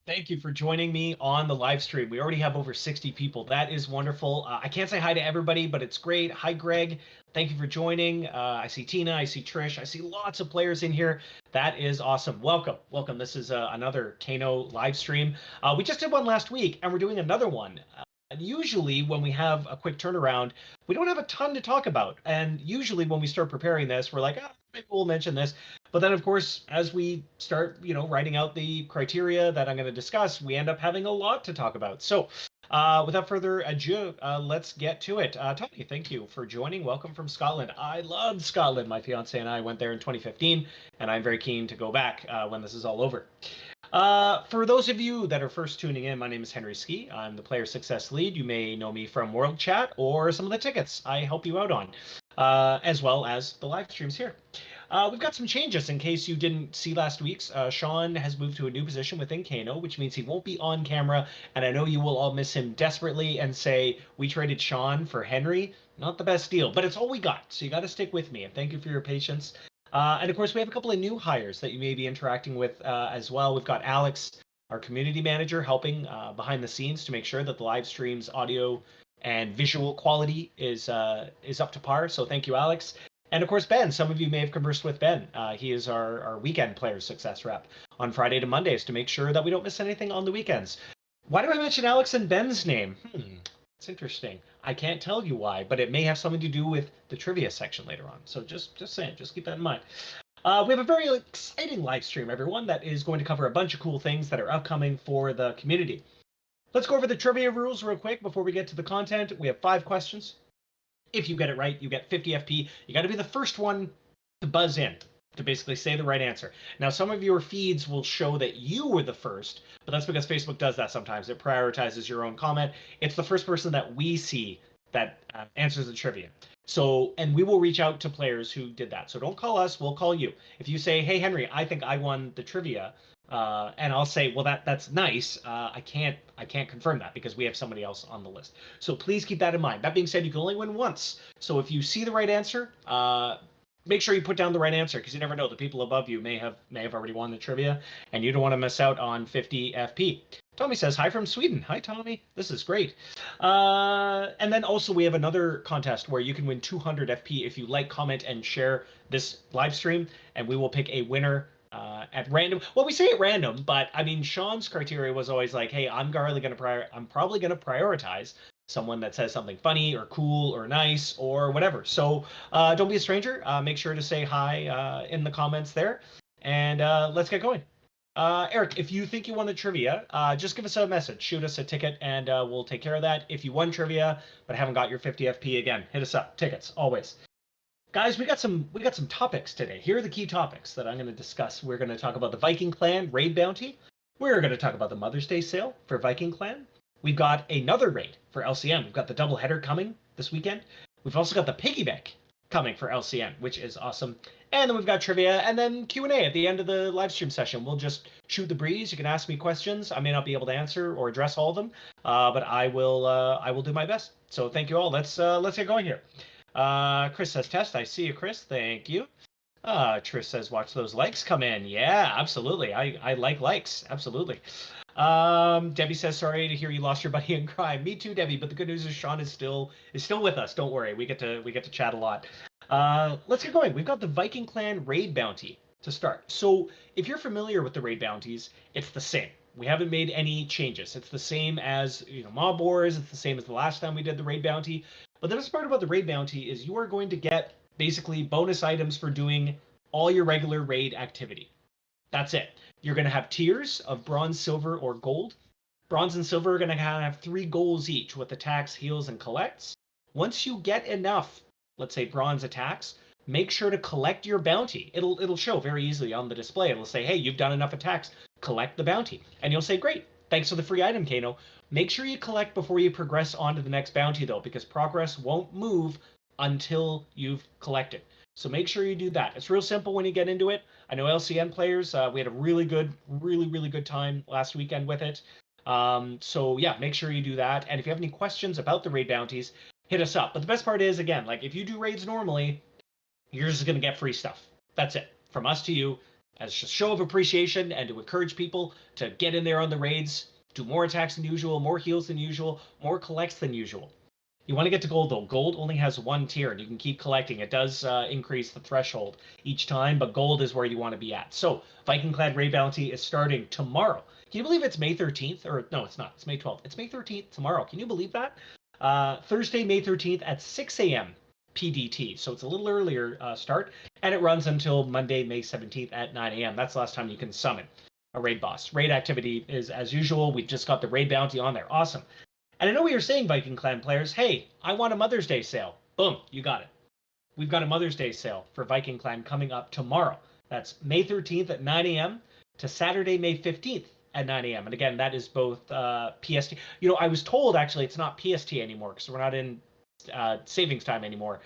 Thank you for joining me on the live stream. We already have over 60 people. That is wonderful. I can't say hi to everybody, but it's great. Hi, Greg. Thank you for joining. I see Tina. I see Trish. I see lots of players in here. That is awesome. Welcome. Welcome. This is another Kano live stream. We just did one last week, and we're doing another one. And usually, when we have a quick turnaround, we don't have a ton to talk about. And usually, when we start preparing this, we're like, maybe we'll mention this. But then, of course, as we start, writing out the criteria that I'm going to discuss, we end up having a lot to talk about. So, without further ado, let's get to it. Tommy, thank you for joining. Welcome from Scotland. I loved Scotland. My fiance and I went there in 2015, and I'm very keen to go back when this is all over. For those of you that are first tuning in, my name is Henry Ski. I'm the player success lead. You may know me from World Chat or some of the tickets I help you out on, as well as the live streams here. We've got some changes in case you didn't see last week's. Sean has moved to a new position within Kano, which means he won't be on camera, and I know you will all miss him desperately and say, we traded Sean for Henry. Not the best deal, but it's all we got, so you got to stick with me, and thank you for your patience. And of course, we have a couple of new hires that you may be interacting with as well. We've got Alex, our community manager, helping behind the scenes to make sure that the live stream's audio and visual quality is up to par. So thank you, Alex. And of course, Ben. Some of you may have conversed with Ben. He is our weekend player success rep on Friday to Mondays to make sure that we don't miss anything on the weekends. Why do I mention Alex and Ben's name? It's interesting. I can't tell you why, but it may have something to do with the trivia section later on. So just saying, just keep that in mind. We have a very exciting live stream, everyone, that is going to cover a bunch of cool things that are upcoming for the community. Let's go over the trivia rules real quick before we get to the content. We have 5 questions. If you get it right, you get 50 FP. You got to be the first one to buzz in to basically say the right answer. Now, some of your feeds will show that you were the first, but that's because Facebook does that sometimes. It prioritizes your own comment. It's the first person that we see that answers the trivia. So, and we will reach out to players who did that. So don't call us, we'll call you. If you say, hey, Henry, I think I won the trivia, and I'll say, well, that's nice. I can't confirm that because we have somebody else on the list. So please keep that in mind. That being said, you can only win once. So if you see the right answer, make sure you put down the right answer because you never know. The people above you may have already won the trivia, and you don't want to miss out on 50 FP. Tommy says, hi from Sweden. Hi, Tommy. This is great. And then also we have another contest where you can win 200 FP if you like, comment, and share this live stream, and we will pick a winner at random. Well, we say at random, but I mean, Sean's criteria was always like, hey, I'm probably going to prioritize someone that says something funny or cool or nice or whatever. So don't be a stranger. Make sure to say hi in the comments there, and let's get going. Eric, if you think you won the trivia, just give us a message. Shoot us a ticket, and we'll take care of that. If you won trivia but haven't got your 50 FP, again, hit us up. Tickets, always. Guys, we got some topics today. Here are the key topics that I'm going to discuss. We're going to talk about the Viking Clan raid bounty. We're going to talk about the Mother's Day sale for Viking Clan. We've got another raid for LCM. We've got the double header coming this weekend. We've also got the piggy bank coming for LCM, which is awesome. And then we've got trivia and then Q&A at the end of the live stream session. We'll just shoot the breeze. You can ask me questions. I may not be able to answer or address all of them, but I will do my best. So thank you all. Let's get going here. Chris says test. I see you, Chris. Thank you. Trish says watch those likes come in. Yeah, absolutely. I like likes. Absolutely. Debbie says sorry to hear you lost your buddy in crime. Me too, Debbie. But the good news is Sean is still with us. Don't worry. We get to chat a lot. Let's get going. We've got the Viking Clan raid bounty to start. So if you're familiar with the raid bounties, it's the same. We haven't made any changes. It's the same as Mob Wars. It's the same as the last time we did the raid bounty. But the best part about the raid bounty is you are going to get basically bonus items for doing all your regular raid activity. That's it. You're going to have tiers of bronze, silver, or gold. Bronze and silver are going to have 3 goals each with attacks, heals, and collects. Once you get enough, let's say bronze attacks, make sure to collect your bounty. It'll show very easily on the display. It'll say, hey, you've done enough attacks. Collect the bounty. And you'll say, great. Thanks for the free item, Kano. Make sure you collect before you progress on to the next bounty, though, because progress won't move until you've collected. So make sure you do that. It's real simple when you get into it. I know LCN players, we had a really good time last weekend with it. So yeah, make sure you do that. And if you have any questions about the raid bounties, hit us up. But the best part is, again, like if you do raids normally, you're just going to get free stuff. That's it. From us to you, as a show of appreciation and to encourage people to get in there on the raids, do more attacks than usual, more heals than usual, more collects than usual. You want to get to gold, though. Gold only has one tier, and you can keep collecting. It does increase the threshold each time, but gold is where you want to be at. So, Viking Clan Raid Bounty is starting tomorrow. Can you believe it's May 13th? Or, no, it's not. It's May 12th. It's May 13th tomorrow. Can you believe that? Thursday, May 13th at 6 a.m. PDT. So, it's a little earlier start, and it runs until Monday, May 17th at 9 a.m. That's the last time you can summon a raid boss. Raid activity is as usual. We just got the raid bounty on there. Awesome. And I know what you're saying, Viking Clan players. Hey, I want a Mother's Day sale. Boom, you got it. We've got a Mother's Day sale for Viking Clan coming up tomorrow. That's May 13th at 9 a.m. to Saturday, May 15th at 9 a.m. And again, that is both PST. You know, I was told actually it's not PST anymore because we're not in savings time anymore.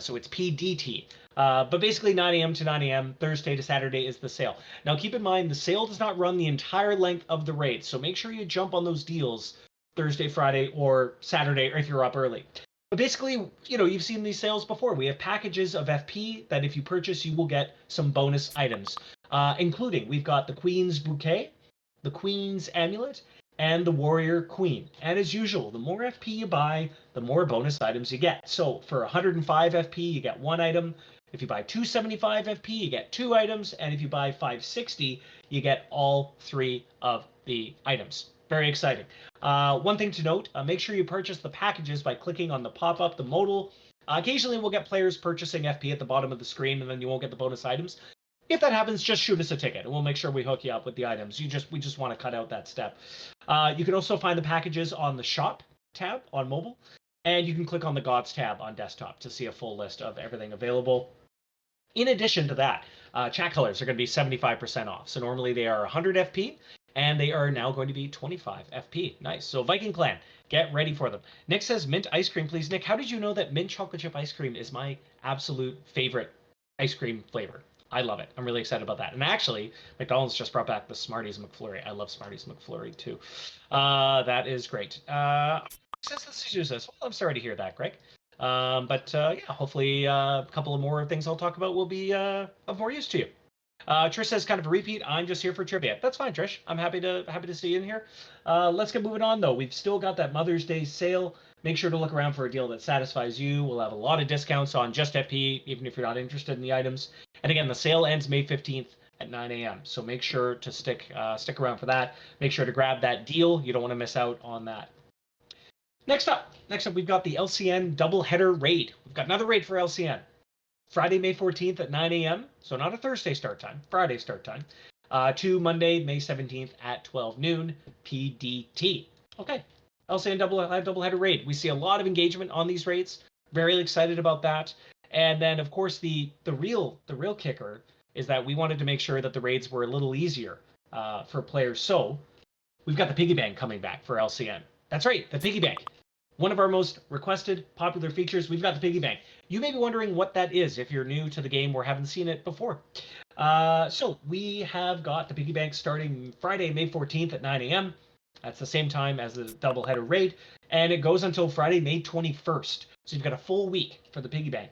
So it's PDT. But basically 9 a.m. to 9 a.m. Thursday to Saturday is the sale. Now keep in mind the sale does not run the entire length of the raid. So make sure you jump on those deals Thursday, Friday, or Saturday, or if you're up early. But basically, you know, you've seen these sales before. We have packages of FP that if you purchase, you will get some bonus items, including we've got the Queen's Bouquet, the Queen's Amulet, and the Warrior Queen. And as usual, the more FP you buy, the more bonus items you get. So for 105 FP, you get one item. If you buy 275 FP, you get two items. And if you buy 560, you get all three of the items. Very exciting. One thing to note, make sure you purchase the packages by clicking on the pop-up, the modal. Occasionally we'll get players purchasing FP at the bottom of the screen and then you won't get the bonus items. If that happens, just shoot us a ticket and we'll make sure we hook you up with the items. We just want to cut out that step. You can also find the packages on the shop tab on mobile, and you can click on the Gods tab on desktop to see a full list of everything available. In addition to that, chat colors are going to be 75% off. So normally they are 100 FP, and they are now going to be 25 FP. Nice. So Viking Clan, get ready for them. Nick says mint ice cream, please. Nick, how did you know that mint chocolate chip ice cream is my absolute favorite ice cream flavor? I love it. I'm really excited about that. And actually, McDonald's just brought back the Smarties McFlurry. I love Smarties McFlurry too. That is great. Let's use this. Well, I'm sorry to hear that, Greg. But yeah, hopefully a couple of more things I'll talk about will be of more use to you. Trish says kind of a repeat. I'm just here for trivia. That's fine, Trish. I'm happy to see you in here. Let's get moving on though. We've still got that Mother's Day sale. Make sure to look around for a deal that satisfies you. We'll have a lot of discounts on just FP, even if you're not interested in the items. And again, the sale ends May 15th at 9 a.m. So make sure to stick around for that. Make sure to grab that deal. You don't want to miss out on that. Next up, we've got the LCN doubleheader raid. We've got another raid for LCN. Friday, May 14th at 9 a.m. So not a Thursday start time, Friday start time. To Monday, May 17th at 12 noon, PDT. Okay, LCN doubleheader raid. We see a lot of engagement on these raids. Very excited about that. And then, of course, the real kicker is that we wanted to make sure that the raids were a little easier for players. So we've got the Piggy Bank coming back for LCN. That's right, the Piggy Bank. One of our most requested, popular features, we've got the Piggy Bank. You may be wondering what that is if you're new to the game or haven't seen it before. So we have got the Piggy Bank starting Friday, May 14th at 9 a.m. That's the same time as the doubleheader raid, and it goes until Friday, May 21st. So you've got a full week for the Piggy Bank.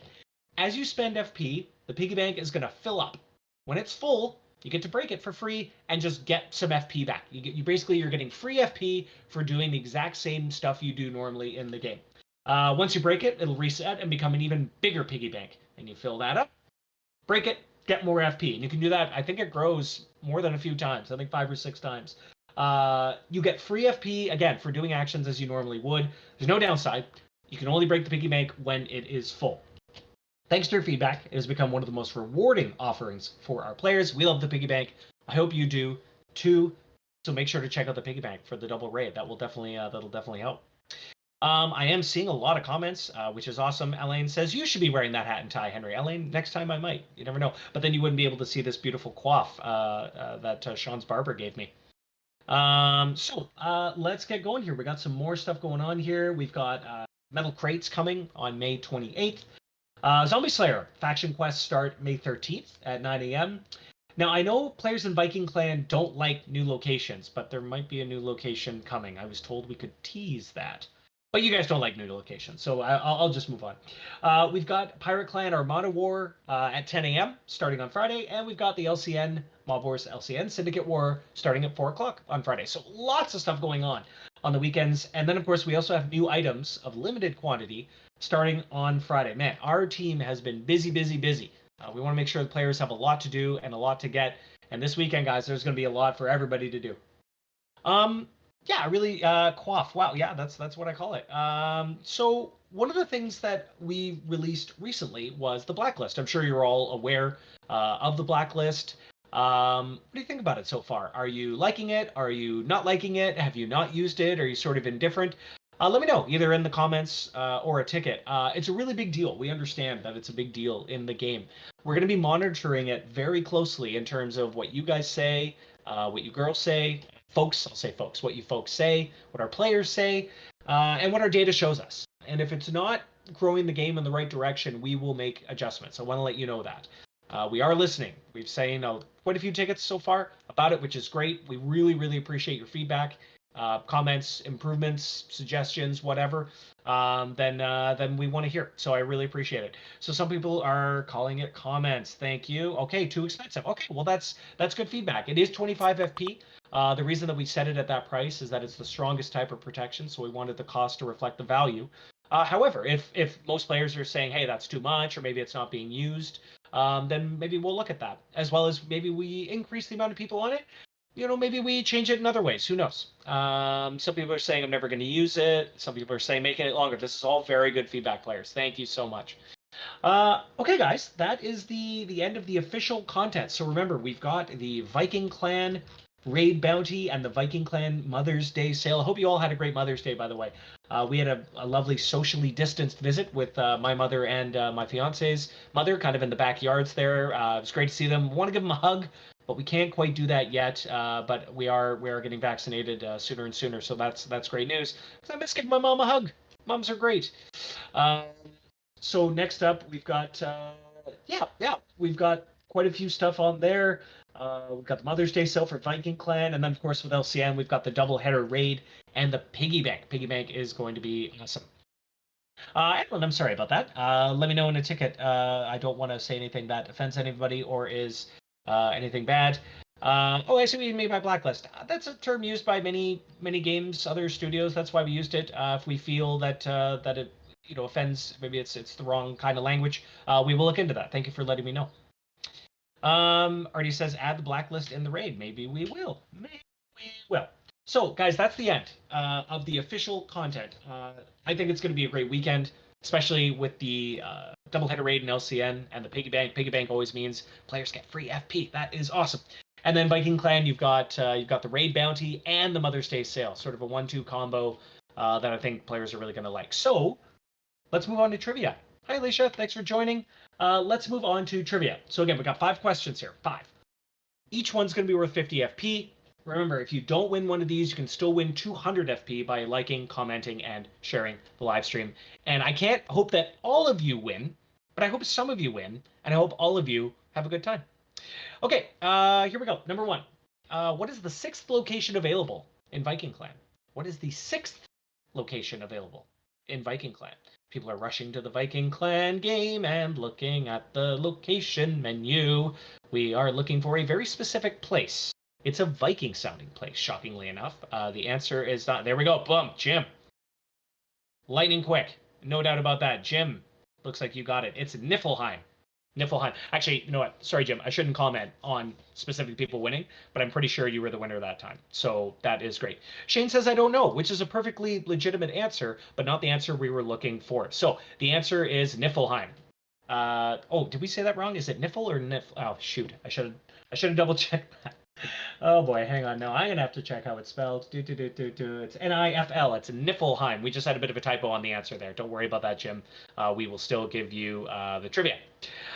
As you spend FP, the Piggy Bank is going to fill up. When it's full, you get to break it for free and just get some FP back. You're getting free FP for doing the exact same stuff you do normally in the game. Once you break it, it'll reset and become an even bigger Piggy Bank. And you fill that up, break it, get more FP. And you can do that. I think it grows more than a few times. I think 5 or 6 times. You get free FP, again, for doing actions as you normally would. There's no downside. You can only break the Piggy Bank when it is full. Thanks to your feedback, it has become one of the most rewarding offerings for our players. We love the Piggy Bank. I hope you do too. So make sure to check out the Piggy Bank for the double raid. That'll definitely help. I am seeing a lot of comments, which is awesome. Elaine says you should be wearing that hat and tie, Henry. Elaine, next time I might. You never know. But then you wouldn't be able to see this beautiful coif that Sean's barber gave me. So let's get going here. We got some more stuff going on here. We've got metal crates coming on May 28th. Zombie Slayer faction quests start May 13th at 9 a.m. Now, I know players in Viking Clan don't like new locations, but there might be a new location coming. I was told we could tease that. But you guys don't like new locations, so I'll just move on. We've got Pirate Clan Armada War at 10 a.m. starting on Friday, and we've got the LCN Mob Wars LCN Syndicate War starting at 4 o'clock on Friday. So lots of stuff going on the weekends. And then, of course, we also have new items of limited quantity starting on Friday. Man, our team has been busy, busy, busy. We want to make sure the players have a lot to do and a lot to get. And this weekend, guys, there's going to be a lot for everybody to do. Yeah, really, quaff. Wow, yeah, that's what I call it. So one of the things that we released recently was the blacklist. I'm sure you're all aware of the blacklist. What do you think about it so far? Are you liking it? Are you not liking it? Have you not used it? Are you sort of indifferent? Let me know, either in the comments or a ticket. It's a really big deal. We understand that it's a big deal in the game. We're going to be monitoring it very closely in terms of what you guys say, what you girls say, folks, I'll say folks, what you folks say, what our players say, and what our data shows us. And if it's not growing the game in the right direction, we will make adjustments. I want to let you know that. We are listening. We've seen quite a few tickets so far about it, which is great. We really, really appreciate your feedback, comments, improvements, suggestions, whatever. Then we want to hear. So I really appreciate it. So some people are calling it comments. Thank you. Okay, too expensive. Okay, well that's good feedback. It is 25 FP. The reason that we set it at that price is that it's the strongest type of protection, so we wanted the cost to reflect the value. However, if most players are saying, hey, that's too much, or maybe it's not being used, then maybe we'll look at that, as well as maybe we increase the amount of people on it. Maybe we change it in other ways. Who knows? Some people are saying I'm never going to use it. Some people are saying making it longer. This is all very good feedback, players. Thank you so much. Okay, guys, that is the end of the official content. So remember, we've got the Viking Clan raid bounty and the Viking Clan Mother's Day sale. I hope you all had a great Mother's Day, by the way. We had a lovely socially distanced visit with my mother and my fiance's mother, kind of in the backyards there. It was great to see them. Want to give them a hug, but we can't quite do that yet. But we are getting vaccinated sooner and sooner, so that's great news. Because I miss giving my mom a hug. Moms are great. So next up, we've got we've got quite a few stuff on there. We've got the Mother's Day sale for Viking Clan, and then of course with LCN, we've got the double header raid and the Piggy Bank. Piggy Bank is going to be awesome. Edwin, I'm sorry about that. Let me know in a ticket. I don't want to say anything that offends anybody or is anything bad. I see what you mean by blacklist. That's a term used by many games, other studios. That's why we used it. If we feel that it offends, maybe it's the wrong kind of language, we will look into that. Thank you for letting me know. Artie says add the blacklist in the raid. Maybe we will. Maybe we will. So, guys, that's the end of the official content. I think it's going to be a great weekend, especially with the doubleheader raid in LCN and the Piggy Bank. Piggy Bank always means players get free FP. That is awesome. And then Viking Clan, you've got the raid bounty and the Mother's Day sale, sort of a 1-2 combo that I think players are really going to like. So, let's move on to trivia. Hi, Alicia. Thanks for joining. Let's move on to trivia. So again, we got 5 questions here. 5. Each one's going to be worth 50 FP. Remember, if you don't win one of these, you can still win 200 FP by liking, commenting, and sharing the live stream. And I can't hope that all of you win, but I hope some of you win, and I hope all of you have a good time. Okay, here we go. Number 1. What is the 6th location available in Viking Clan? What is the 6th location available in Viking Clan? People are rushing to the Viking Clan game and looking at the location menu. We are looking for a very specific place. It's a Viking sounding place, shockingly enough. The answer is not. There we go. Boom. Jim. Lightning quick. No doubt about that. Jim, looks like you got it. It's Niflheim. Niflheim. Actually, you know what? Sorry, Jim. I shouldn't comment on specific people winning, but I'm pretty sure you were the winner that time. So that is great. Shane says, I don't know, which is a perfectly legitimate answer, but not the answer we were looking for. So the answer is Niflheim. Did we say that wrong? Is it Niffle or Nif? Oh, shoot. I should have double checked that. Oh boy, hang on. No, I'm gonna have to check how it's spelled. It's Nifl. It's Niflheim. We just had a bit of a typo on the answer there. Don't worry about that, Jim. We will still give you the trivia.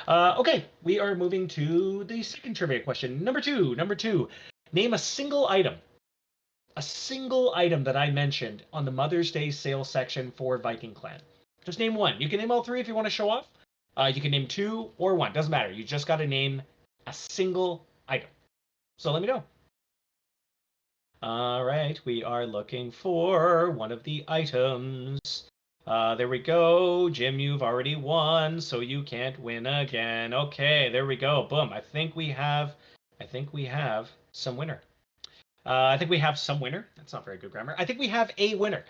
Okay, we are moving to the second trivia question. Number two. Name a single item that I mentioned on the Mother's Day sale section for Viking Clan. Just name one. You can name all 3 if you want to show off. You can name 2 or 1. Doesn't matter. You just got to name a single item. So let me know. All right, we are looking for one of the items. There we go. Jim, you've already won, so you can't win again. Okay, there we go. Boom. I think we have some winner. I think we have some winner. That's not very good grammar. I think we have a winner.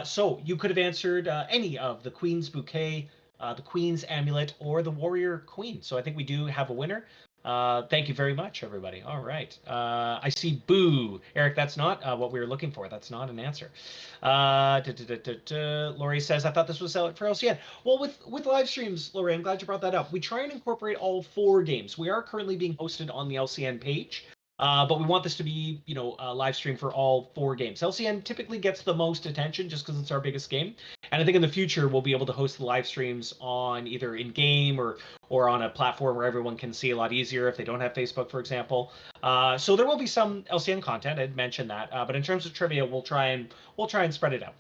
So you could have answered any of the Queen's Bouquet, the Queen's Amulet, or the Warrior Queen. So I think we do have a winner. Thank you very much, everybody. All right. I see boo. Eric, that's not what we were looking for. That's not an answer. Lori says, I thought this was for LCN. Well, with live streams, Lori, I'm glad you brought that up. We try and incorporate all 4 games. We are currently being hosted on the LCN page. But we want this to be, a live stream for all 4 games. LCN typically gets the most attention just because it's our biggest game. And I think in the future, we'll be able to host the live streams on either in-game or on a platform where everyone can see a lot easier if they don't have Facebook, for example. So there will be some LCN content. I'd mentioned that. But in terms of trivia, we'll try and spread it out.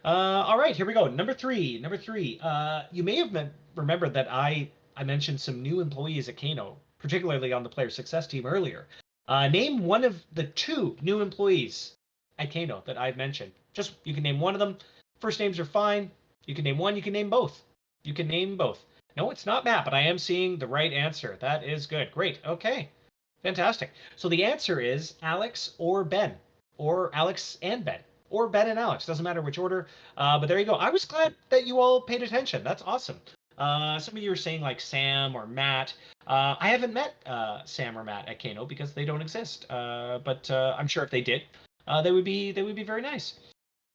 All right, here we go. Number three. You may have remembered that I mentioned some new employees at Kano, particularly on the player success team earlier. Name one of the 2 new employees at Kano that I've mentioned. Just, you can name one of them. First names are fine. You can name one. You can name both. You can name both. No, it's not Matt, but I am seeing the right answer. That is good. Great. Okay. Fantastic. So the answer is Alex or Ben, or Alex and Ben, or Ben and Alex. Doesn't matter which order. But there you go. I was glad that you all paid attention. That's awesome. Some of you are saying like Sam or Matt. I haven't met Sam or Matt at Kano because they don't exist. But I'm sure if they did, they would be very nice.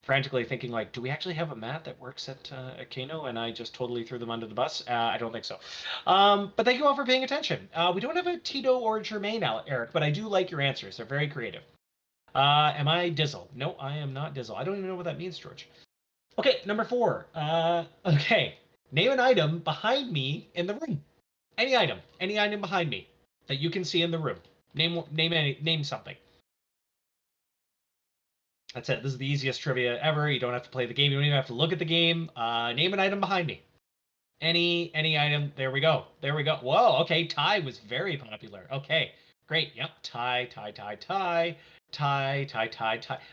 Frantically thinking like, do we actually have a Matt that works at Kano? And I just totally threw them under the bus. I don't think so. But thank you all for paying attention. We don't have a Tito or Jermaine, Eric, but I do like your answers. They're very creative. Am I Dizzle? No, I am not Dizzle. I don't even know what that means, George. Okay, number 4. Okay. Name an item behind me in the room. Any item behind me that you can see in the room. Name something. That's it. This is the easiest trivia ever. You don't have to play the game. You don't even have to look at the game. Name an item behind me. Any item. There we go. Whoa. Okay. Tie was very popular. Okay. Great. Yep. Tie.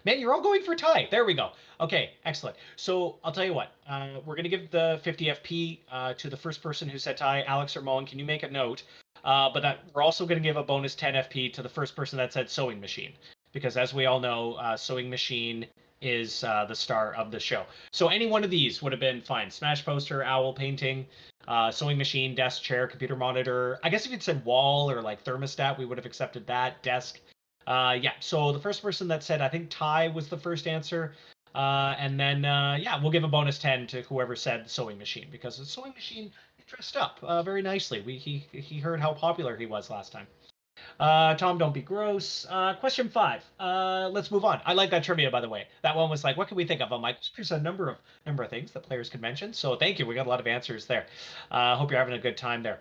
Man, you're all going for tie. There we go. Okay, excellent. So I'll tell you what. We're going to give the 50 FP to the first person who said tie. Alex or Moen, can you make a note? But we're also going to give a bonus 10 FP to the first person that said sewing machine. Because as we all know, sewing machine is the star of the show. So any one of these would have been fine. Smash poster, owl painting, sewing machine, desk, chair, computer monitor. I guess if you'd said wall or like thermostat, we would have accepted that. Desk. Yeah, so the first person that said, I think tie was the first answer. And then, yeah, we'll give a bonus 10 to whoever said sewing machine, because the sewing machine dressed up very nicely. He heard how popular he was last time. Tom, don't be gross. Question 5. Let's move on. I like that trivia, by the way. That one was like, what can we think of? I'm like, there's a number of things that players could mention. So thank you. We got a lot of answers there. Hope you're having a good time there.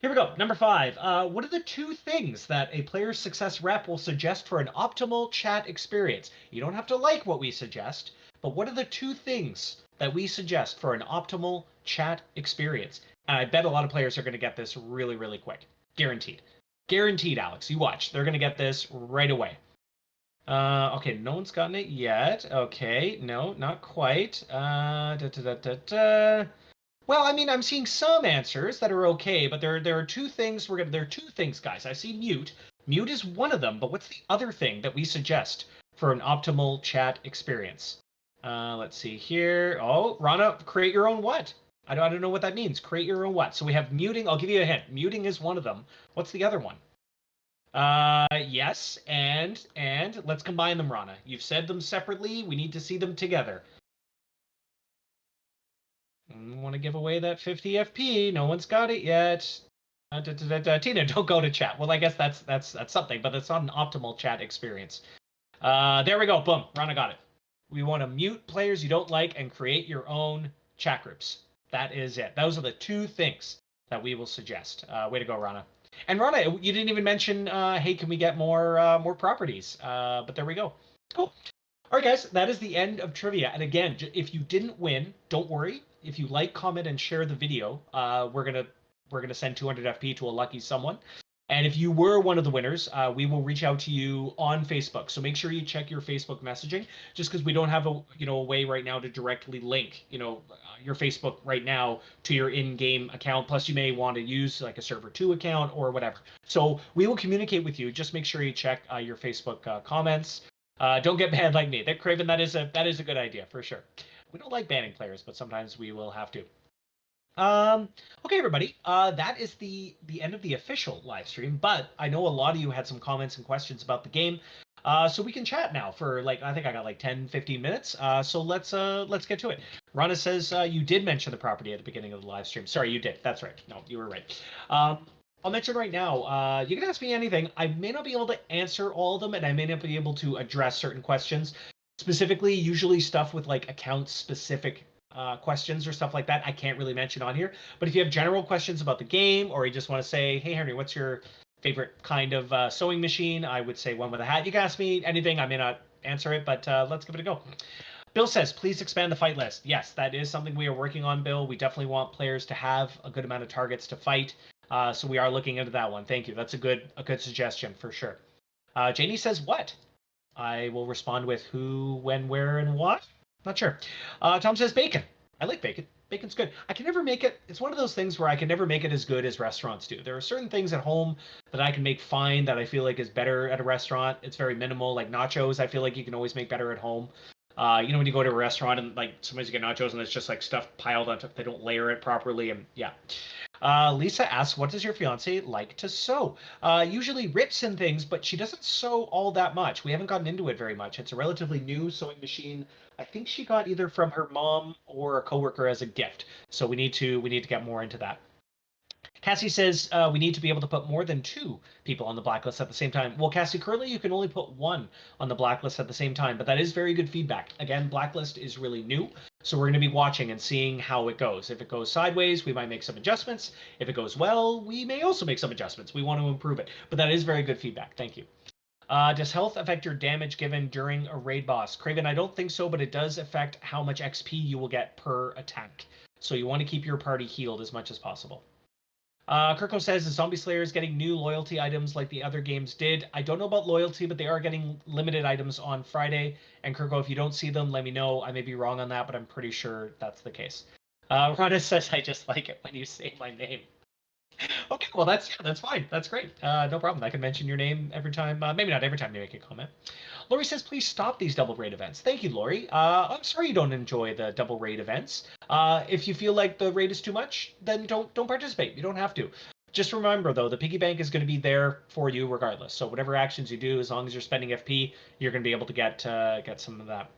Here we go. Number 5. What are the 2 things that a player's success rep will suggest for an optimal chat experience? You don't have to like what we suggest, but what are the 2 things that we suggest for an optimal chat experience? And I bet a lot of players are going to get this really, really quick. Guaranteed. Guaranteed, Alex. You watch. They're going to get this right away. Okay, no one's gotten it yet. Okay, no, not quite. Well, I mean, I'm seeing some answers that are okay, but there are 2 things there are 2 things, guys. I see mute. Mute is one of them, but what's the other thing that we suggest for an optimal chat experience? Let's see here. Oh, Rana, create your own what? I don't know what that means. Create your own what? So we have muting. I'll give you a hint. Muting is one of them. What's the other one? Yes, and let's combine them, Rana. You've said them separately. We need to see them together. I want to give away that 50 FP. No one's got it yet. Tina, don't go to chat. Well, I guess that's something, but that's not an optimal chat experience. There we go. Boom. Rana got it. We want to mute players you don't like and create your own chat groups. That is it. Those are the 2 things that we will suggest. Way to go, Rana. And Rana, you didn't even mention, hey, can we get more properties? But there we go. Cool. All right, guys, that is the end of trivia. And again, if you didn't win, don't worry. If you like, comment, and share the video, we're gonna send 200 FP to a lucky someone. And if you were one of the winners, we will reach out to you on Facebook. So make sure you check your Facebook messaging, just because we don't have a way right now to directly link your Facebook right now to your in-game account. Plus, you may want to use like a server 2 account or whatever. So we will communicate with you. Just make sure you check your Facebook comments. Don't get banned like me. That Craven, that is a good idea for sure. We don't like banning players, but sometimes we will have to. Okay, everybody. That is the end of the official live stream, but I know a lot of you had some comments and questions about the game. So we can chat now for I think I got 10, 15 minutes. So let's get to it. Rana says you did mention the property at the beginning of the live stream. Sorry, you did. That's right. No, you were right. I'll mention right now. You can ask me anything. I may not be able to answer all of them, and I may not be able to address certain questions. Specifically, usually stuff with account specific questions or stuff like that, I can't really mention on here. But if you have general questions about the game, or you just want to say, hey, Henry, what's your favorite kind of sewing machine? I would say one with a hat. You can ask me anything. I may not answer it, but let's give it a go. Bill says, please expand the fight list. Yes, that is something we are working on, Bill. We definitely want players to have a good amount of targets to fight. So we are looking into that one. Thank you. That's a good suggestion for sure. Janie says, what? I will respond with who, when, where, and what. Not sure. Tom says bacon. I like bacon. Bacon's good. I can never make it. It's one of those things where I can never make it as good as restaurants do. There are certain things at home that I can make fine that I feel like is better at a restaurant. It's very minimal. Like nachos, I feel like you can always make better at home. When you go to a restaurant and sometimes you get nachos and it's just stuff piled on top. They don't layer it properly, and yeah. Lisa asks, what does your fiance like to sew? Usually rips and things, but she doesn't sew all that much. We haven't gotten into it very much. It's a relatively new sewing machine. I think she got either from her mom or a coworker as a gift. So we need to get more into that. Cassie says we need to be able to put more than 2 people on the blacklist at the same time. Well, Cassie, currently you can only put 1 on the blacklist at the same time, but that is very good feedback. Again, blacklist is really new, so we're going to be watching and seeing how it goes. If it goes sideways, we might make some adjustments. If it goes well, we may also make some adjustments. We want to improve it, but that is very good feedback. Thank you. Does health affect your damage given during a raid boss? Craven, I don't think so, but it does affect how much XP you will get per attack. So you want to keep your party healed as much as possible. Kirko says the Zombie Slayer is getting new loyalty items like the other games did. I don't know about loyalty, but they are getting limited items on Friday. And Kirko, if you don't see them, let me know. I may be wrong on that, but I'm pretty sure that's the case. Rhonda says, I just like it when you say my name. Okay, well, that's fine. That's great. No problem. I can mention your name every time. Maybe not every time you make a comment. Lori says, please stop these double raid events. Thank you, Lori. I'm sorry you don't enjoy the double raid events. If you feel like the raid is too much, then don't participate. You don't have to. Just remember, though, the piggy bank is going to be there for you regardless. So whatever actions you do, as long as you're spending FP, you're going to be able to get some of that.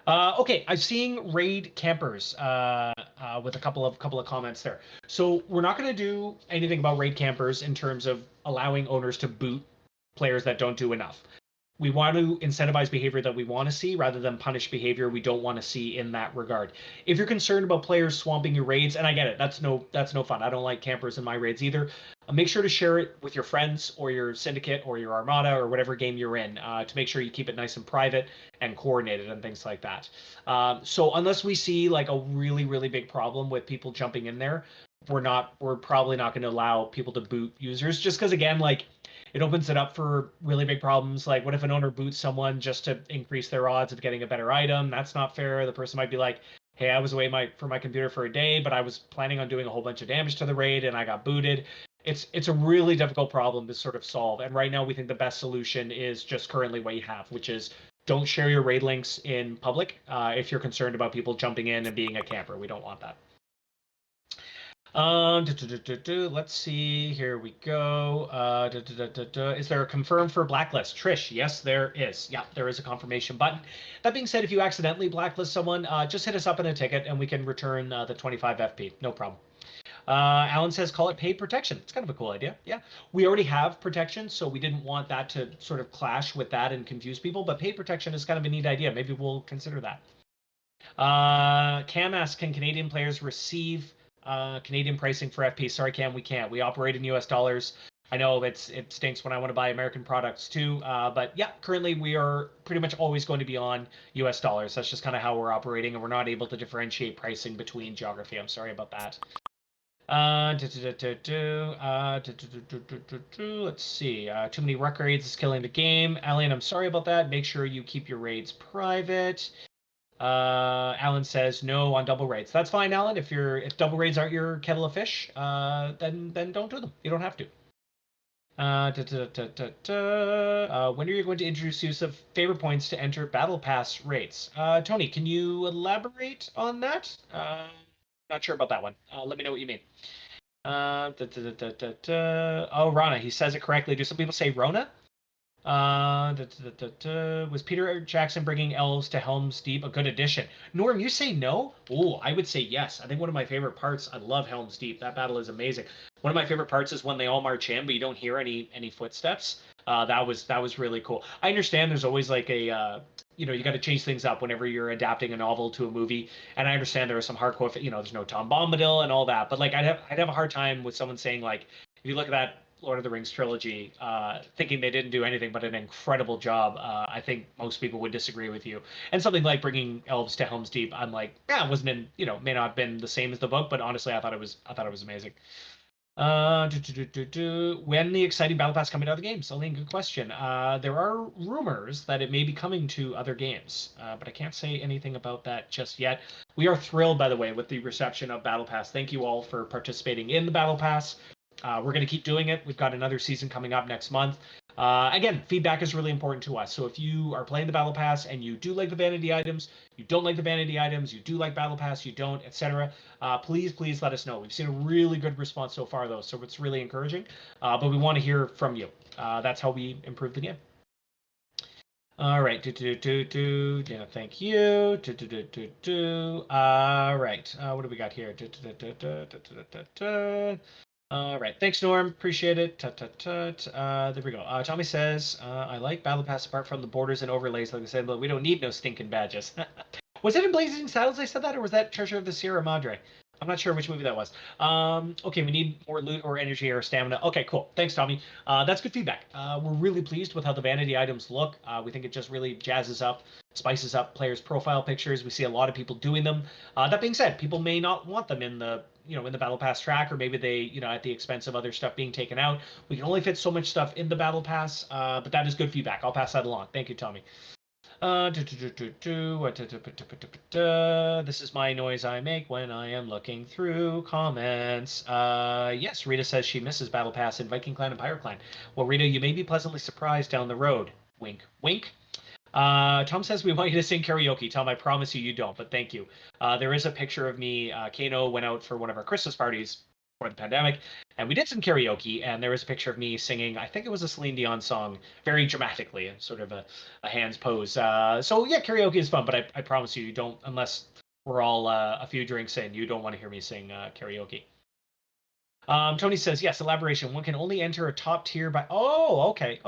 Okay, I'm seeing raid campers with a couple of comments there. So we're not going to do anything about raid campers in terms of allowing owners to boot players that don't do enough. We want to incentivize behavior that we want to see rather than punish behavior we don't want to see in that regard. If you're concerned about players swamping your raids, and I get it, that's no fun. I don't like campers in my raids either. Make sure to share it with your friends or your syndicate or your armada or whatever game you're in to make sure you keep it nice and private and coordinated and things like that. So unless we see a really, really big problem with people jumping in there, we're probably not going to allow people to boot users, just because again, it opens it up for really big problems. Like, what if an owner boots someone just to increase their odds of getting a better item? That's not fair. The person might be like, hey, I was away from my computer for a day, but I was planning on doing a whole bunch of damage to the raid and I got booted. It's a really difficult problem to sort of solve. And right now we think the best solution is just currently what you have, which is don't share your raid links in public if you're concerned about people jumping in and being a camper. We don't want that. Let's see. Here we go. Is there a confirm for blacklist? Trish, yes, there is. Yeah, there is a confirmation button. That being said, if you accidentally blacklist someone, just hit us up in a ticket and we can return the 25 FP. No problem. Alan says, call it paid protection. It's kind of a cool idea. Yeah, we already have protection, so we didn't want that to sort of clash with that and confuse people. But paid protection is kind of a neat idea. Maybe we'll consider that. Cam asks, can Canadian players receive Canadian pricing for FP? Sorry, Cam, we can't. We operate in US dollars. I know it stinks when I want to buy American products too, but yeah, currently we are pretty much always going to be on US dollars. That's just kind of how we're operating, and we're not able to differentiate pricing between geography. I'm sorry about that. Let's see. Too many ruck raids is killing the game. Alan, I'm sorry about that. Make sure you keep your raids private. Alan says no on double raids. That's fine, Alan. If double raids aren't your kettle of fish, then don't do them. You don't have to. When are you going to introduce use of favor points to enter battle pass raids? Tony, can you elaborate on that? Not sure about that one. Let me know what you mean. Oh, Rana, he says it correctly. Do some people say Rona? Was Peter Jackson bringing elves to Helm's Deep a good addition? Norm, you say no? Oh, I would say yes. I think one of my favorite parts. I love Helm's Deep. That battle is amazing. One of my favorite parts is when they all march in, but you don't hear any footsteps. That was really cool. I understand there's always like a you got to change things up whenever you're adapting a novel to a movie, and I understand there are some hardcore. There's no Tom Bombadil and all that, but like I'd have a hard time with someone saying like if you look at that Lord of the Rings trilogy, thinking they didn't do anything but an incredible job. I think most people would disagree with you. And something like bringing elves to Helm's Deep, I'm like, yeah, it wasn't may not have been the same as the book, but honestly, I thought it was amazing. When the exciting battle pass coming to other games? Celine, good question. There are rumors that it may be coming to other games, but I can't say anything about that just yet. We are thrilled, by the way, with the reception of Battle Pass. Thank you all for participating in the Battle Pass. We're going to keep doing it. We've got another season coming up next month. Again, feedback is really important to us. So if you are playing the Battle Pass and you do like the vanity items, you don't like the vanity items, you do like Battle Pass, you don't, etc., please let us know. We've seen a really good response so far, though, so it's really encouraging. But we want to hear from you. That's how we improve the game. All right. Yeah, thank you. All right. What do we got here? All right. Thanks, Norm. Appreciate it. There we go. Tommy says, I like Battle Pass apart from the borders and overlays, like I said, but we don't need no stinking badges. Was it in Blazing Saddles I said that, or was that Treasure of the Sierra Madre? I'm not sure which movie that was. Okay, we need more loot or energy or stamina. Okay, cool. Thanks, Tommy. That's good feedback. We're really pleased with how the vanity items look. We think it just really jazzes up, spices up players' profile pictures. We see a lot of people doing them. That being said, people may not want them in the Battle Pass track, or maybe they at the expense of other stuff being taken out. We can only fit so much stuff in the Battle Pass, but that is good feedback. I'll pass that along. Thank you, Tommy. This is my noise I make when I am looking through comments. Yes, Rita says she misses Battle Pass in Viking Clan and Pirate Clan. Well, Rita, you may be pleasantly surprised down the road. Wink, wink. Tom says we want you to sing karaoke. Tom, I promise you don't, but thank you. There is a picture of me. Kano went out for one of our Christmas parties before the pandemic, and we did some karaoke, and there was a picture of me singing, I think it was a Celine Dion song, very dramatically, sort of a hands pose. So yeah, karaoke is fun, but I promise you don't, unless we're all a few drinks in, you don't want to hear me sing karaoke. Tony says, yes, elaboration. One can only enter a top tier by... Oh, okay.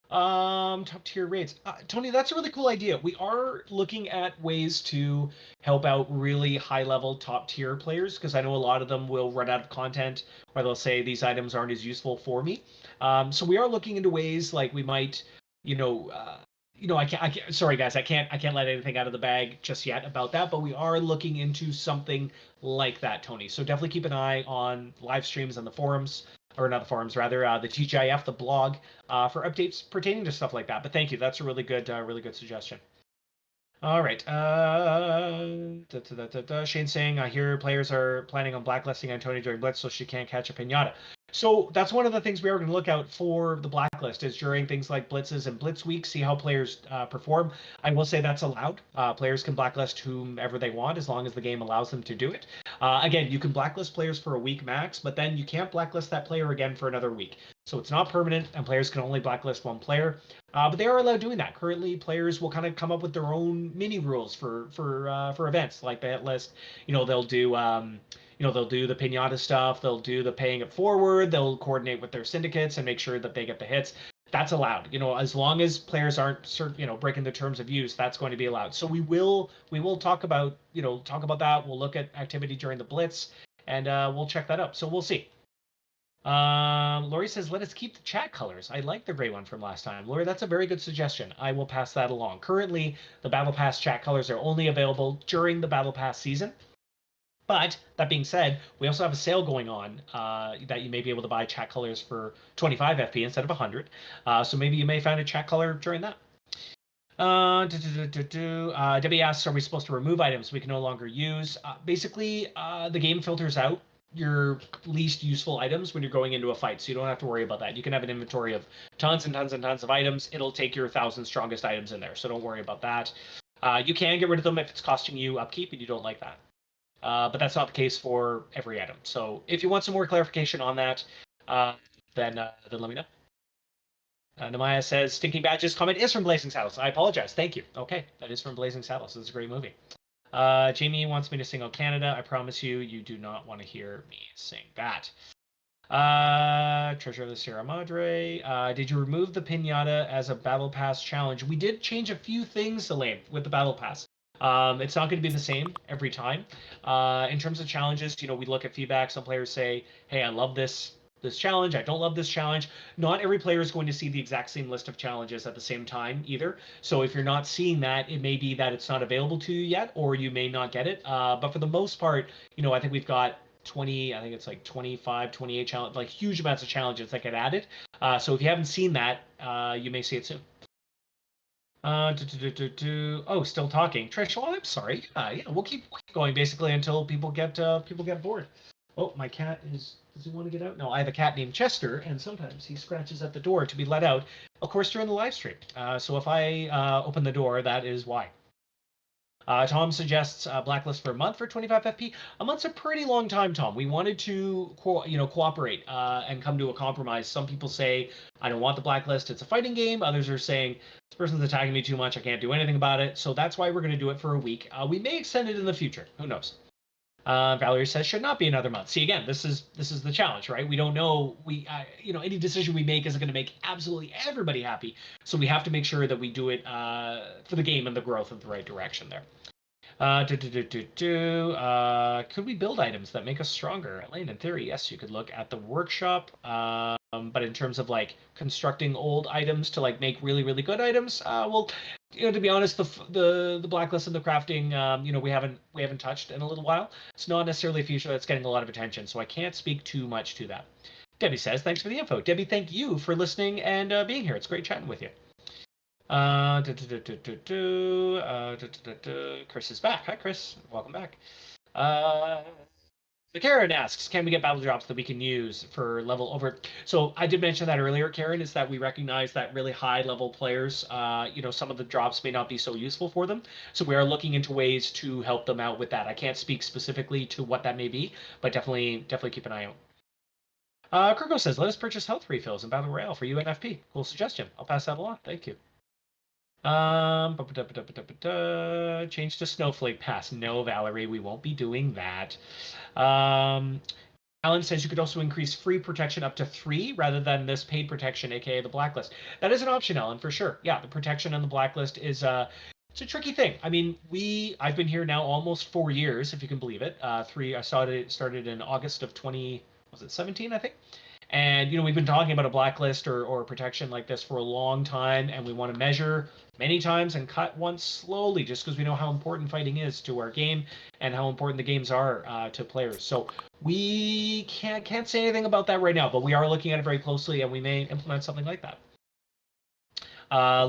Top tier raids. Tony, that's a really cool idea. We are looking at ways to help out really high level top tier players, because I know a lot of them will run out of content, or they'll say these items aren't as useful for me. So we are looking into ways like we might, I can't. Sorry, guys, I can't let anything out of the bag just yet about that. But we are looking into something like that, Tony. So definitely keep an eye on live streams and the forums, or not the forums, rather the TGIF, the blog, for updates pertaining to stuff like that. But thank you. That's a really good suggestion. All right. Shane saying, I hear players are planning on blacklisting Antonio during Blitz so she can't catch a pinata. So that's one of the things we are going to look out for the blacklist is during things like blitzes and blitz week, see how players perform. I will say that's allowed. Players can blacklist whomever they want as long as the game allows them to do it. Again, you can blacklist players for a week max, but then you can't blacklist that player again for another week. So it's not permanent, and players can only blacklist one player. But they are allowed doing that. Currently, players will kind of come up with their own mini rules for events like that list. They'll do they'll do the pinata stuff. They'll do the paying it forward. They'll coordinate with their syndicates and make sure that they get the hits. That's allowed. As long as players aren't breaking the terms of use, that's going to be allowed. So we will talk about that. We'll look at activity during the blitz, and we'll check that out. So we'll see. Lori says, let us keep the chat colors. I like the gray one from last time. Lori, that's a very good suggestion. I will pass that along. Currently, the Battle Pass chat colors are only available during the Battle Pass season. But that being said, we also have a sale going on that you may be able to buy chat colors for 25 FP instead of 100. So maybe you may find a chat color during that. Debbie asks, are we supposed to remove items we can no longer use? Basically, the game filters out your least useful items when you're going into a fight, so you don't have to worry about that. You can have an inventory of tons and tons and tons of items. It'll take your 1,000 strongest items in there, so don't worry about that. You can get rid of them if it's costing you upkeep and you don't like that. But that's not the case for every item. So if you want some more clarification on that, then let me know. Namaya says, Stinking Badges comment is from Blazing Saddles. I apologize. Thank you. Okay, that is from Blazing Saddles. This is a great movie. Jamie wants me to sing "O Canada." I promise you, you do not want to hear me sing that. Treasure of the Sierra Madre. Did you remove the pinata as a Battle Pass challenge? We did change a few things, Elaine, with the Battle Pass. It's not going to be the same every time. In terms of challenges, we look at feedback. Some players say, hey, I love this challenge. I don't love this challenge. Not every player is going to see the exact same list of challenges at the same time either. So if you're not seeing that, it may be that it's not available to you yet, or you may not get it. But for the most part, I think we've got 20, I think it's like 25, 28 challenge, like huge amounts of challenges that get added. So if you haven't seen that, you may see it soon. Oh, still talking. Trish, oh, I'm sorry. Yeah, we'll keep going basically until people get bored. Oh, my cat does he want to get out? No, I have a cat named Chester, and sometimes he scratches at the door to be let out. Of course, during the live stream. So if I open the door, that is why. Tom suggests blacklist for a month for 25 FP. A month's a pretty long time, Tom. We wanted to cooperate and come to a compromise. Some people say, I don't want the blacklist. It's a fighting game. Others are saying, this person's attacking me too much. I can't do anything about it. So that's why we're going to do it for a week. We may extend it in the future. Who knows? Valerie says should not be another month. See, again, this is the challenge, right? We don't know. Any decision we make isn't going to make absolutely everybody happy. So we have to make sure that we do it for the game and the growth of the right direction there. Could we build items that make us stronger? Elaine, in theory, yes, you could look at the workshop. But in terms of like constructing old items to like make really, really good items, well, to be honest, the blacklist and the crafting, we haven't touched in a little while. It's not necessarily a feature that's getting a lot of attention, so I can't speak too much to that. Debbie says, thanks for the info. Debbie, thank you for listening and being here. It's great chatting with you. Chris is back. Hi, Chris. Welcome back. Karen asks, can we get battle drops that we can use for level over? So I did mention that earlier, Karen, is that we recognize that really high level players, some of the drops may not be so useful for them. So we are looking into ways to help them out with that. I can't speak specifically to what that may be, but definitely keep an eye out. Kirko says, let us purchase health refills in Battle Royale for UNFP. Cool suggestion. I'll pass that along. Thank you. Change to Snowflake Pass. No, Valerie, we won't be doing that. Alan says you could also increase free protection up to 3 rather than this paid protection, aka the blacklist. That is an option, Alan, for sure. Yeah, the protection and the blacklist is it's a tricky thing. I mean, I've been here now almost 4 years, if you can believe it. I started in August of 2017, I think. And we've been talking about a blacklist or protection like this for a long time, and we want to measure many times and cut once slowly, just because we know how important fighting is to our game and how important the games are to players. So we can't say anything about that right now, but we are looking at it very closely, and we may implement something like that.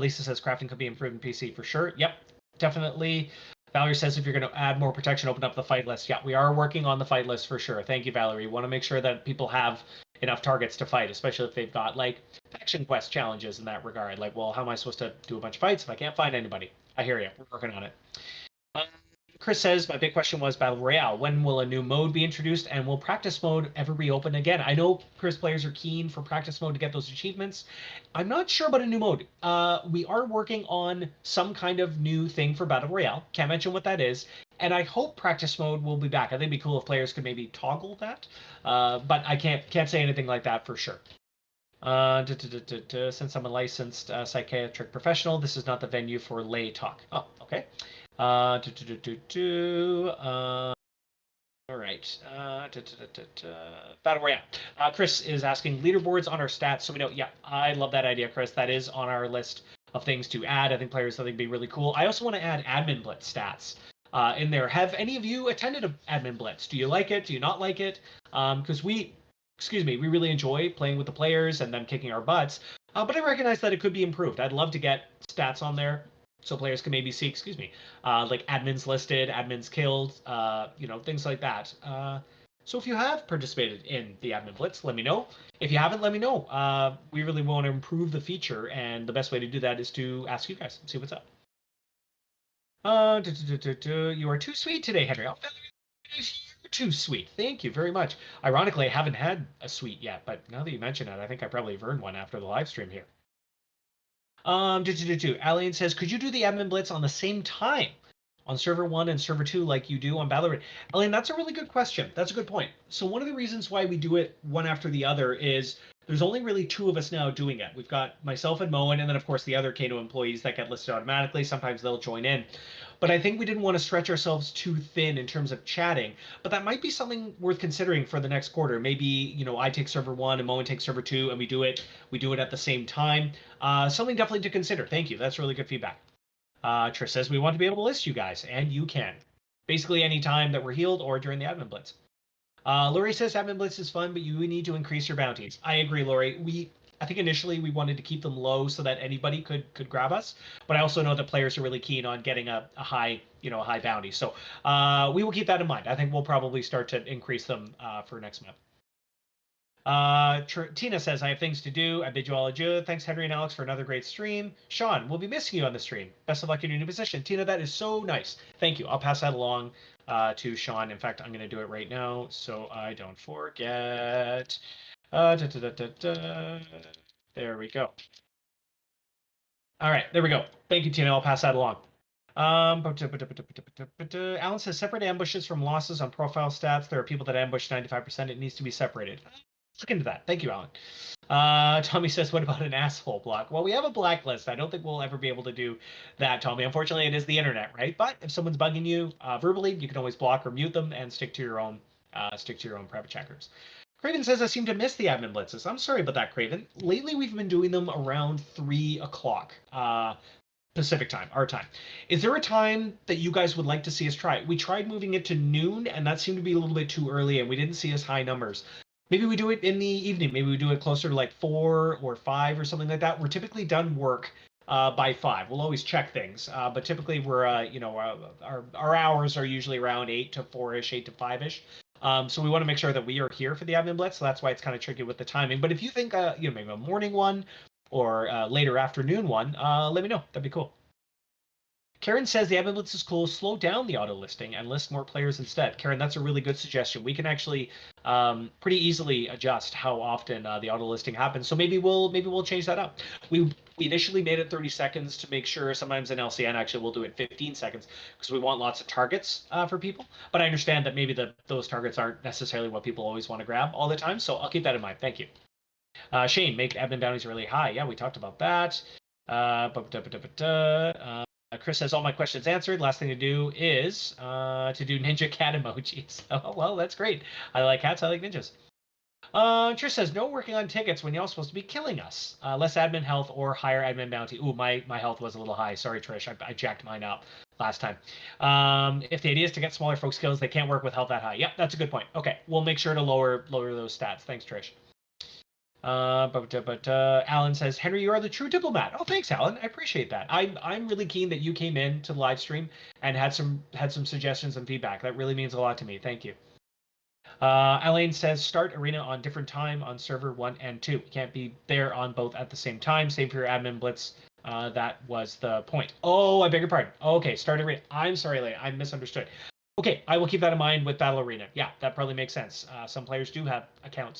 Lisa says crafting could be improved in PC for sure. Yep, definitely. Valerie says if you're going to add more protection, open up the fight list. Yeah, we are working on the fight list for sure. Thank you, Valerie. We want to make sure that people have enough targets to fight, especially if they've got like faction quest challenges in that regard. Like, well, how am I supposed to do a bunch of fights if I can't find anybody? I hear you. We're working on it. Chris says, my big question was Battle Royale. When will a new mode be introduced, and will practice mode ever reopen again? I know Chris players are keen for practice mode to get those achievements. I'm not sure about a new mode. We are working on some kind of new thing for Battle Royale. Can't mention what that is. And I hope practice mode will be back. I think it'd be cool if players could maybe toggle that. But I can't say anything like that for sure. Since I'm a licensed psychiatric professional, this is not the venue for lay talk. Oh, okay. All right. Battle Royale. Chris is asking leaderboards on our stats. So we know, yeah, I love that idea, Chris. That is on our list of things to add. I think players think it'd be really cool. I also want to add admin blitz stats. in there. Have any of you attended an admin blitz? Do you like it? Do you not like it? Because we really enjoy playing with the players and them kicking our butts. But I recognize that it could be improved. I'd love to get stats on there so players can maybe see, like admins listed, admins killed, things like that. So if you have participated in the admin blitz, let me know. If you haven't, let me know. We really want to improve the feature, and the best way to do that is to ask you guys, see what's up. You are too sweet today, Henry. Oh, you're too sweet. Thank you very much. Ironically, I haven't had a sweet yet, but now that you mention it, I think I probably have earned one after the live stream here. Alien says, could you do the admin blitz on the same time on server 1 and server 2 like you do on Valorant? Alien, that's a really good question. That's a good point. So one of the reasons why we do it one after the other is there's only really 2 of us now doing it. We've got myself and Moen, and then of course the other Kano employees that get listed automatically. Sometimes they'll join in. But I think we didn't want to stretch ourselves too thin in terms of chatting. But that might be something worth considering for the next quarter. Maybe, I take server 1 and Moen takes server 2, and we do it at the same time. Something definitely to consider. Thank you. That's really good feedback. Trish says we want to be able to list you guys, and you can. Basically any time that we're healed or during the admin blitz. Lori says admin blitz is fun, but you need to increase your bounties. I agree, Lori. I think initially we wanted to keep them low so that anybody could grab us, but I also know that players are really keen on getting a high bounty. So we will keep that in mind. I think we'll probably start to increase them for next month. Tina says, I have things to do. I bid you all adieu. Thanks, Henry and Alex, for another great stream. Sean, we'll be missing you on the stream. Best of luck in your new position. Tina, that is so nice. Thank you. I'll pass that along to Sean. In fact, I'm going to do it right now so I don't forget. There we go. All right, there we go. Thank you, Tina. I'll pass that along. Alan says, separate ambushes from losses on profile stats. There are people that ambush 95%. It needs to be separated. Look into that. Thank you, Alan. Tommy says, what about an asshole block? Well, we have a blacklist. I don't think we'll ever be able to do that, Tommy. Unfortunately, it is the internet, right? But if someone's bugging you verbally, you can always block or mute them and stick to your own private checkers. Craven says, I seem to miss the admin blitzes. I'm sorry about that, Craven. Lately, we've been doing them around 3 o'clock Pacific time, our time. Is there a time that you guys would like to see us try? We tried moving it to noon, and that seemed to be a little bit too early, and we didn't see as high numbers. Maybe we do it in the evening. Maybe we do it closer to like 4 or 5 or something like that. We're typically done work by 5. We'll always check things, but typically we're our hours are usually around 8 to 4ish, 8 to 5ish. So we want to make sure that we are here for the admin blitz. So that's why it's kind of tricky with the timing. But if you think maybe a morning one or later afternoon one, let me know. That'd be cool. Karen says the admin blitz is cool. Slow down the auto listing and list more players instead. Karen, that's a really good suggestion. We can actually pretty easily adjust how often the auto listing happens. So maybe we'll change that up. We initially made it 30 seconds to make sure. Sometimes in LCN actually we'll do it 15 seconds because we want lots of targets for people. But I understand that maybe those targets aren't necessarily what people always want to grab all the time. So I'll keep that in mind. Thank you. Shane, make admin bounties really high. Yeah, we talked about that. Chris has all my questions answered. Last thing to do is to do ninja cat emojis. Oh, well, that's great. I like cats. I like ninjas. Trish says, no working on tickets when y'all supposed to be killing us. Less admin health or higher admin bounty. Ooh, my health was a little high. Sorry, Trish. I jacked mine up last time. If the idea is to get smaller folk skills, they can't work with health that high. Yep, that's a good point. Okay, we'll make sure to lower those stats. Thanks, Trish. Alan says, Henry, you are the true diplomat. Oh, thanks, Alan. I appreciate that. I'm really keen that you came in to the live stream and had some suggestions and feedback. That really means a lot to me. Thank you. Elaine says, start arena on different time on server 1 and 2. We can't be there on both at the same time. Same for your admin blitz. That was the point. Oh, I beg your pardon. Okay, start arena. I'm sorry, Elaine. I misunderstood. Okay, I will keep that in mind with Battle Arena. Yeah, that probably makes sense. Some players do have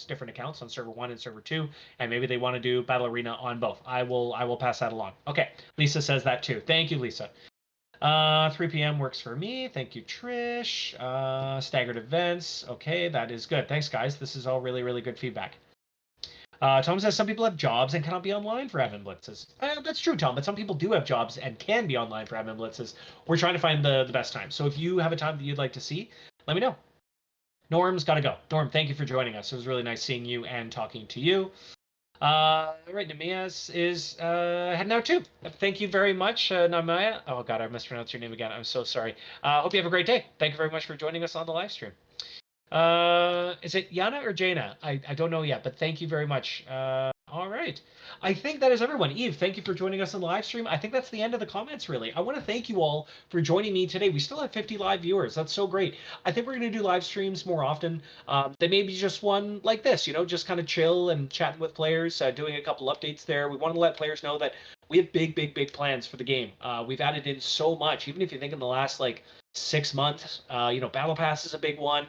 different accounts on server 1 and server 2, and maybe they want to do Battle Arena on both. I will pass that along. Okay, Lisa says that too. Thank you, Lisa. 3 p.m. works for me. Thank you, Trish. Staggered events. Okay, that is good. Thanks, guys. This is all really, really good feedback. Tom says some people have jobs and cannot be online for admin blitzes. That's true, Tom, but some people do have jobs and can be online for admin blitzes. We're trying to find the best time. So if you have a time that you'd like to see, let me know. Norm's got to go. Norm, thank you for joining us. It was really nice seeing you and talking to you. All right, Namias is heading out too. Thank you very much, Namaya. Oh God, I mispronounced your name again. I'm so sorry. Hope you have a great day. Thank you very much for joining us on the live stream. Is it Yana or Jaina? I don't know yet, but thank you very much. All right. I think that is everyone. Eve, thank you for joining us on the live stream. I think that's the end of the comments, really. I want to thank you all for joining me today. We still have 50 live viewers. That's so great. I think we're going to do live streams more often. They may be just one like this, just kind of chill and chatting with players, doing a couple updates there. We want to let players know that we have big, big, big plans for the game. We've added in so much, even if you think in the last 6 months. Battle Pass is a big one.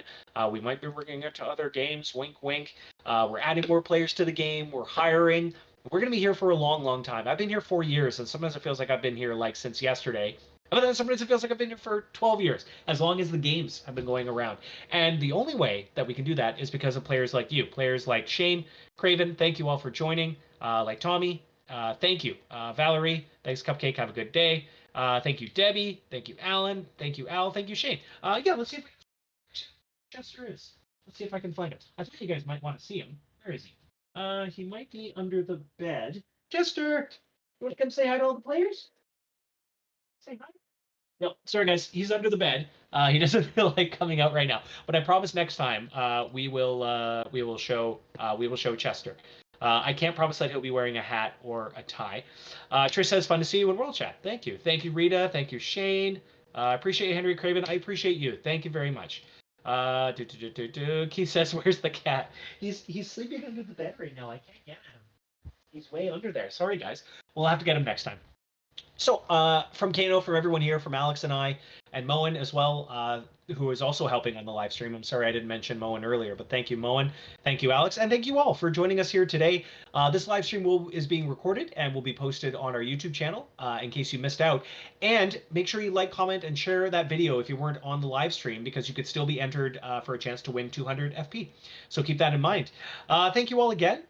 We might be working into other games. Wink, wink. We're adding more players to the game. We're hiring. We're going to be here for a long, long time. I've been here 4 years, and sometimes it feels like I've been here since yesterday. But then sometimes it feels like I've been here for 12 years, as long as the games have been going around. And the only way that we can do that is because of players like you, players like Shane, Craven. Thank you all for joining. Like Tommy, thank you. Valerie, thanks, Cupcake. Have a good day. Thank you, Debbie. Thank you, Alan. Thank you, Al. Thank you, Shane. Yeah, let's see if Chester is. Let's see if I can find him. I think you guys might want to see him. Where is he? He might be under the bed. Chester, you want to come say hi to all the players? Say hi. No, sorry guys, he's under the bed. He doesn't feel like coming out right now. But I promise next time we will show Chester. I can't promise that he'll be wearing a hat or a tie. Trish says, "Fun to see you in World Chat." Thank you, Rita. Thank you, Shane. I appreciate you, Henry Craven. I appreciate you. Thank you very much. Keith says, "Where's the cat?" He's sleeping under the bed right now. I can't get him. He's way under there. Sorry, guys. We'll have to get him next time. So, from Kano, from everyone here, from Alex and I, and Moen as well, who is also helping on the live stream. I'm sorry I didn't mention Moen earlier, but thank you, Moen. Thank you, Alex. And thank you all for joining us here today. This live stream is being recorded and will be posted on our YouTube channel in case you missed out. And make sure you like, comment, and share that video if you weren't on the live stream, because you could still be entered for a chance to win 200 FP. So keep that in mind. Thank you all again.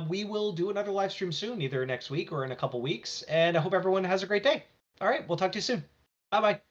We will do another live stream soon, either next week or in a couple weeks. And I hope everyone has a great day. All right, we'll talk to you soon. Bye-bye.